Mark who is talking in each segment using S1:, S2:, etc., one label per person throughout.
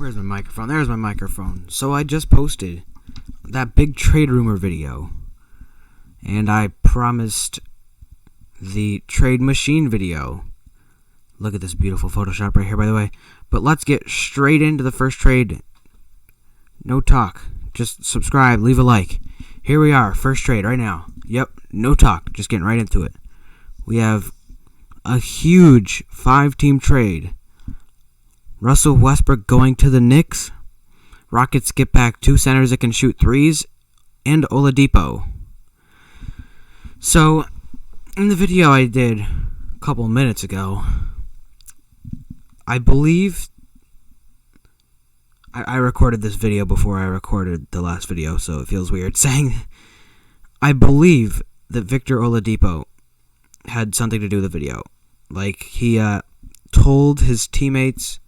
S1: Where's my microphone? There's my microphone. So I just posted that big trade rumor video. And I promised the trade machine video. Look at this beautiful Photoshop right here, by the way. But let's get straight into the first trade. No talk. Just subscribe, leave a like. Here we are, first trade right now. Yep, no talk. Just getting right into it. We have a huge 5-team trade. Russell Westbrook going to the Knicks. Rockets get back 2 centers that can shoot threes. And Oladipo. So, in the video I did a couple minutes ago, I believe I recorded this video before I recorded the last video, so it feels weird saying I believe that Victor Oladipo had something to do with the video. Like, he told his teammates,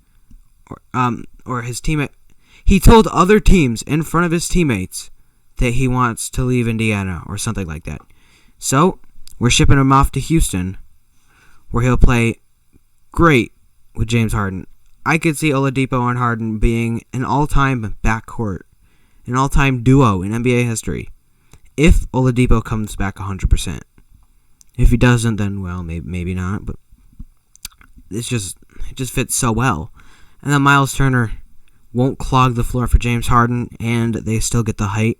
S1: or his teammate, he told other teams in front of his teammates that he wants to leave Indiana or something like that. So, we're shipping him off to Houston, where he'll play great with James Harden. I could see Oladipo and Harden being an all-time backcourt, an all-time duo in NBA history, if Oladipo comes back 100%. If he doesn't, then, well, maybe not, but it just fits so well. And then Miles Turner won't clog the floor for James Harden, and they still get the height.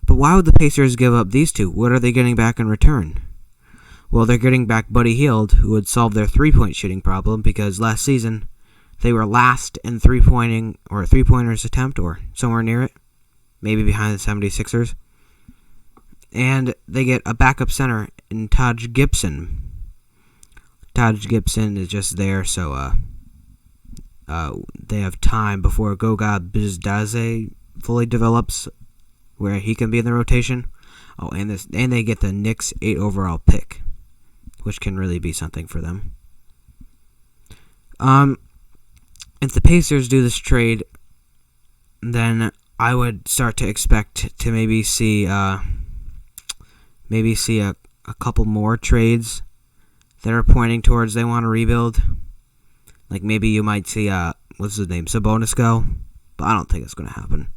S1: But why would the Pacers give up these two? What are they getting back in return? Well, they're getting back Buddy Hield, who would solve their three-point shooting problem, because last season they were last in three-pointing or three-pointers attempt, or somewhere near it, maybe behind the 76ers. And they get a backup center in Taj Gibson. Taj Gibson is just there, so they have time before Goga Bitadze fully develops, where he can be in the rotation. Oh, and they get the Knicks 8 overall pick, which can really be something for them. If the Pacers do this trade, then I would start to expect to maybe see a couple more trades that are pointing towards they want to rebuild. Like maybe you might see what's his name, Sabonis go, but I don't think it's going to happen.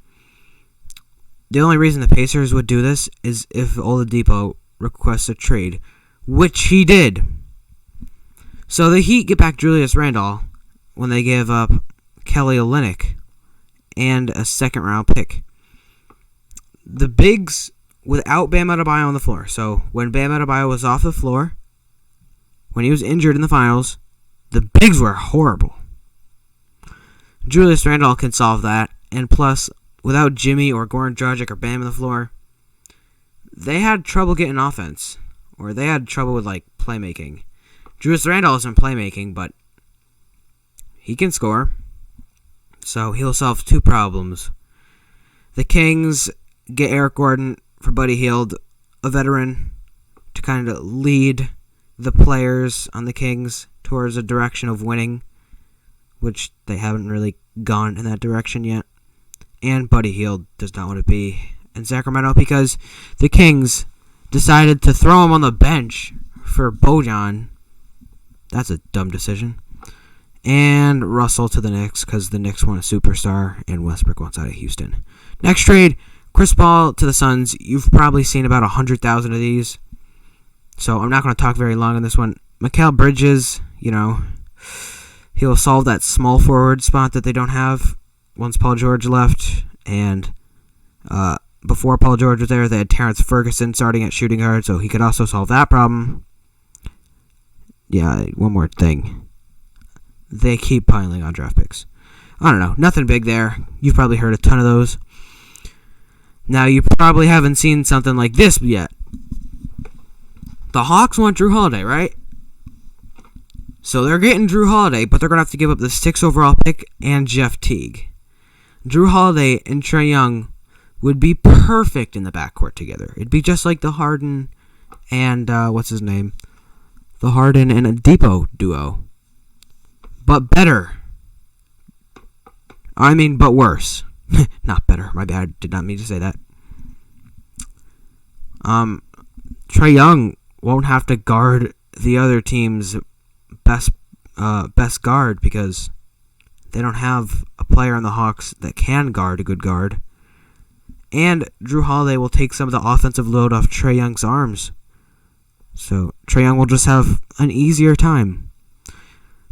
S1: The only reason the Pacers would do this is if Oladipo requests a trade, which he did. So the Heat get back Julius Randle when they give up Kelly Olynyk and a second-round pick. The bigs without Bam Adebayo on the floor. So when Bam Adebayo was off the floor, when he was injured in the finals, the bigs were horrible. Julius Randle can solve that, and plus, without Jimmy or Goran Dragic or Bam on the floor, they had trouble getting offense, or they had trouble with playmaking. Julius Randle isn't playmaking, but he can score, so he'll solve 2 problems. The Kings get Eric Gordon for Buddy Hield, a veteran, to kind of lead the players on the Kings towards a direction of winning, which they haven't really gone in that direction yet. And Buddy Hield does not want to be in Sacramento because the Kings decided to throw him on the bench for Bojan. That's a dumb decision. And Russell to the Knicks because the Knicks want a superstar and Westbrook wants out of Houston. Next trade, Chris Paul to the Suns. You've probably seen about 100,000 of these, so I'm not going to talk very long on this one. Mikal Bridges, he'll solve that small forward spot that they don't have once Paul George left, and before Paul George was there, they had Terrence Ferguson starting at shooting guard, so he could also solve that problem. Yeah, one more thing. They keep piling on draft picks. I don't know, nothing big there. You've probably heard a ton of those. Now, you probably haven't seen something like this yet. The Hawks want Drew Holiday, right? So they're getting Drew Holiday, but they're going to have to give up the 6th overall pick and Jeff Teague. Drew Holiday and Trae Young would be perfect in the backcourt together. It'd be just like the Harden and, the Harden and Oladipo duo. But better. But worse. Not better. My bad. I did not mean to say that. Trae Young won't have to guard the other team's best guard because They don't have a player on the Hawks that can guard a good guard. And Drew Holiday will take some of the offensive load off Trae Young's arms. So Trae Young will just have an easier time.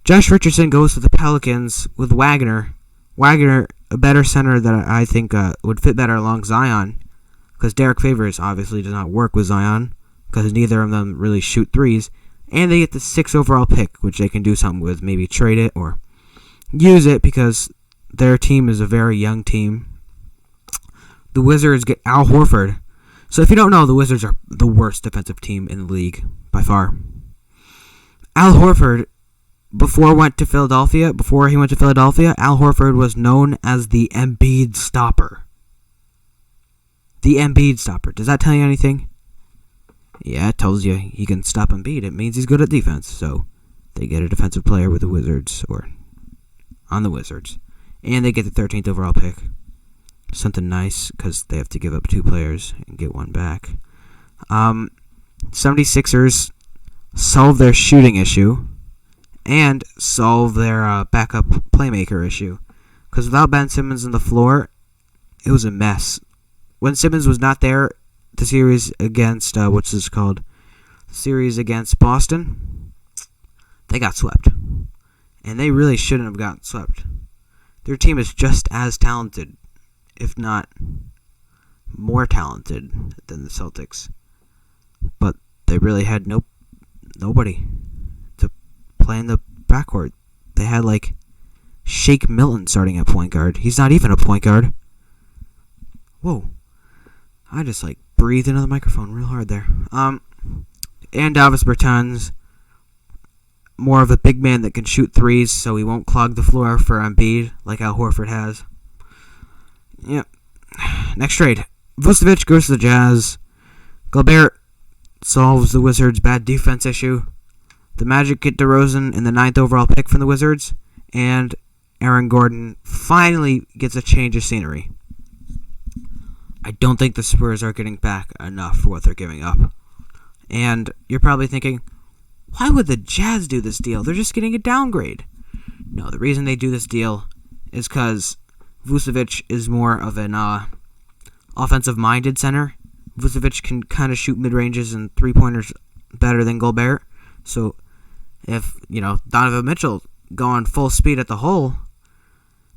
S1: Josh Richardson goes to the Pelicans with Wagner. Wagner, a better center that I think would fit better along Zion. Because Derek Favors obviously does not work with Zion. Because neither of them really shoot threes. And they get the 6th overall pick, which they can do something with. Maybe trade it or use it because their team is a very young team. The Wizards get Al Horford. So if you don't know, the Wizards are the worst defensive team in the league by far. Al Horford, before he went to Philadelphia, Al Horford was known as the Embiid stopper. The Embiid stopper. Does that tell you anything? Yeah, it tells you he can stop Embiid. It means he's good at defense. So they get a defensive player with the Wizards, or on the Wizards. And they get the 13th overall pick. Something nice, because they have to give up 2 players and get 1 back. 76ers solve their shooting issue and solve their backup playmaker issue. Because without Ben Simmons on the floor, it was a mess. When Simmons was not there, the series against, The series against Boston, they got swept. And they really shouldn't have gotten swept. Their team is just as talented, if not more talented than the Celtics. But they really had nobody to play in the backcourt. They had Shake Milton starting at point guard. He's not even a point guard. Whoa. I just breathed into the microphone real hard there. And Davis Bertans, more of a big man that can shoot threes, so he won't clog the floor for Embiid like Al Horford has. Yep. Next trade. Vucevic goes to the Jazz. Gobert solves the Wizards' bad defense issue. The Magic get DeRozan in the 9th overall pick from the Wizards. And Aaron Gordon finally gets a change of scenery. I don't think the Spurs are getting back enough for what they're giving up. And you're probably thinking, why would the Jazz do this deal? They're just getting a downgrade. No, the reason they do this deal is because Vucevic is more of an offensive-minded center. Vucevic can kind of shoot mid-ranges and three-pointers better than Gobert. So if, Donovan Mitchell going full speed at the hole,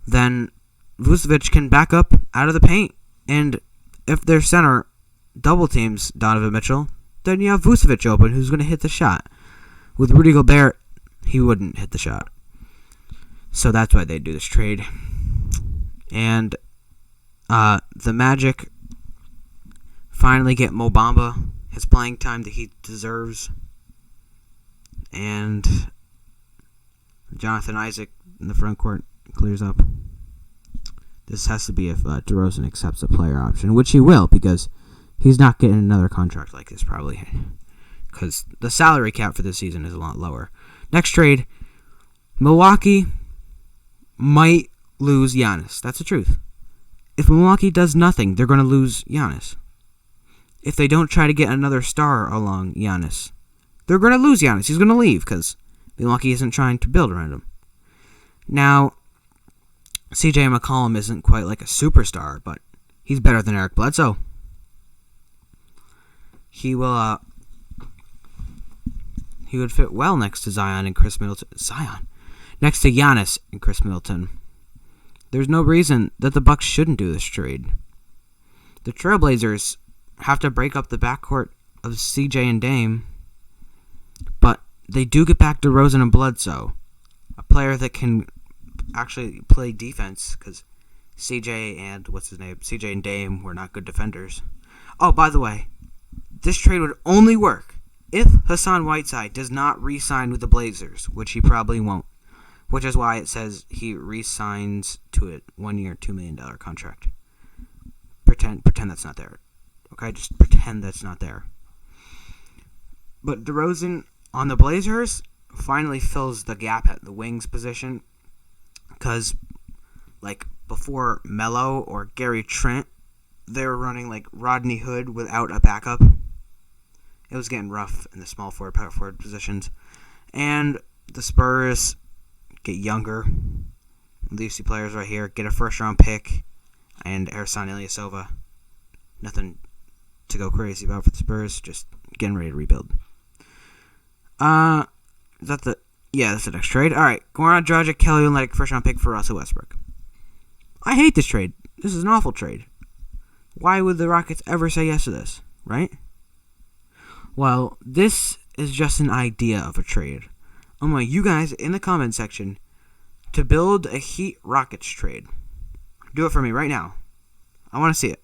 S1: then Vucevic can back up out of the paint. And if their center double teams Donovan Mitchell, then you have Vucevic open who's going to hit the shot. With Rudy Gobert, he wouldn't hit the shot. So that's why they do this trade. And the Magic finally get Mo Bamba his playing time that he deserves. And Jonathan Isaac in the front court clears up. This has to be if DeRozan accepts a player option, which he will, because he's not getting another contract like this probably, because the salary cap for this season is a lot lower. Next trade, Milwaukee might lose Giannis. That's the truth. If Milwaukee does nothing, they're going to lose Giannis. If they don't try to get another star along Giannis, they're going to lose Giannis. He's going to leave because Milwaukee isn't trying to build around him. Now, CJ McCollum isn't quite like a superstar, but he's better than Eric Bledsoe. He would fit well next to Zion and Chris Middleton. Next to Giannis and Chris Middleton. There's no reason that the Bucks shouldn't do this trade. The Trailblazers have to break up the backcourt of CJ and Dame, but they do get back to DeRozan and Bledsoe, a player that can actually play defense, because CJ and Dame were not good defenders. Oh, by the way, this trade would only work if Hassan Whiteside does not re-sign with the Blazers, which he probably won't, which is why it says he re-signs to a 1-year, $2 million contract. Pretend that's not there. Okay, just pretend that's not there. But DeRozan on the Blazers finally fills the gap at the wings position, because before Melo or Gary Trent, they were running like Rodney Hood without a backup. It was getting rough in the small forward, power forward positions. And the Spurs get younger. These two players right here. Get a first-round pick and Ersan Ilyasova. Nothing to go crazy about for the Spurs. Just getting ready to rebuild. Is that the... Yeah, that's the next trade. Alright, Goran Dragic, Kelly Olynyk, first-round pick for Russell Westbrook. I hate this trade. This is an awful trade. Why would the Rockets ever say yes to this, right? Well, this is just an idea of a trade. I want you guys in the comment section to build a Heat Rockets trade. Do it for me right now. I want to see it.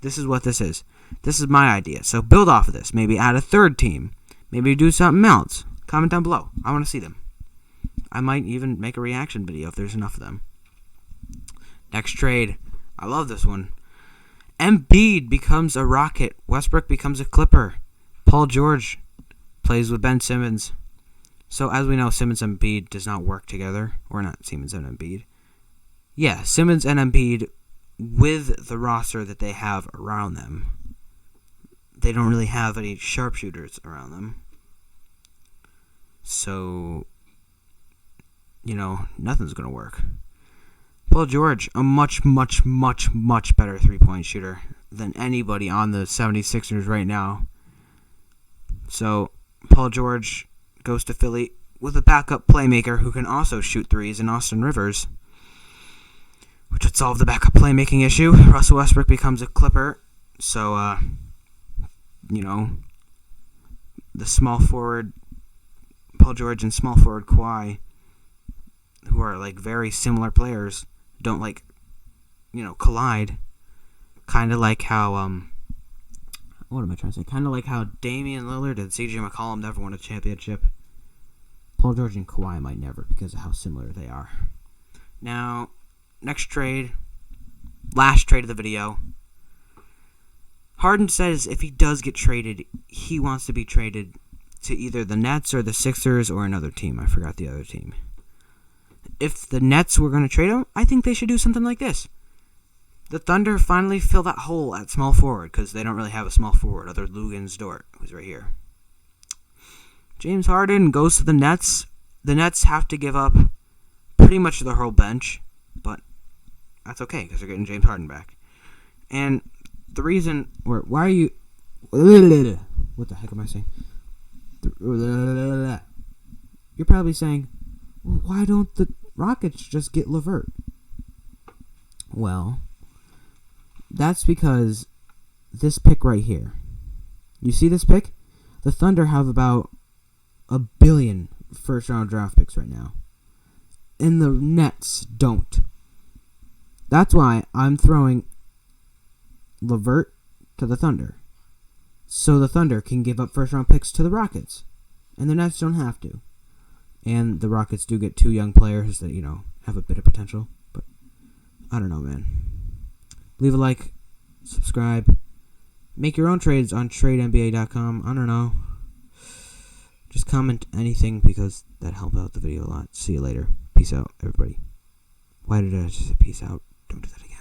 S1: This is what this is. This is my idea. So build off of this. Maybe add a third team. Maybe do something else. Comment down below. I want to see them. I might even make a reaction video if there's enough of them. Next trade. I love this one. Embiid becomes a Rocket. Westbrook becomes a Clipper. Paul George plays with Ben Simmons. So as we know, Simmons and Embiid does not work together. Or not Simmons and Embiid. Yeah, Simmons and Embiid with the roster that they have around them. They don't really have any sharpshooters around them. So, nothing's going to work. Paul George, a much, much, much, much better three-point shooter than anybody on the 76ers right now. So, Paul George goes to Philly with a backup playmaker who can also shoot threes in Austin Rivers, which would solve the backup playmaking issue. Russell Westbrook becomes a Clipper. So, the small forward Paul George and small forward Kawhi, who are like very similar players, don't collide. Kind of like how what am I trying to say? Kind of like how Damian Lillard and CJ McCollum never won a championship. Paul George and Kawhi might never because of how similar they are. Now, next trade, last trade of the video. Harden says if he does get traded, he wants to be traded to either the Nets or the Sixers or another team. I forgot the other team. If the Nets were going to trade him, I think they should do something like this. The Thunder finally fill that hole at small forward because they don't really have a small forward other than Luguentz Dort, who's right here. James Harden goes to the Nets. The Nets have to give up pretty much their whole bench, but that's okay because they're getting James Harden back. And the reason, why are you... What the heck am I saying? You're probably saying, why don't the Rockets just get LeVert? Well, that's because this pick right here. You see this pick? The Thunder have about 1 billion first-round draft picks right now. And the Nets don't. That's why I'm throwing LeVert to the Thunder. So the Thunder can give up first-round picks to the Rockets. And the Nets don't have to. And the Rockets do get 2 young players that, have a bit of potential. But, I don't know, man. Leave a like. Subscribe. Make your own trades on TradeNBA.com. I don't know. Just comment anything because that helps out the video a lot. See you later. Peace out, everybody. Why did I just say peace out? Don't do that again.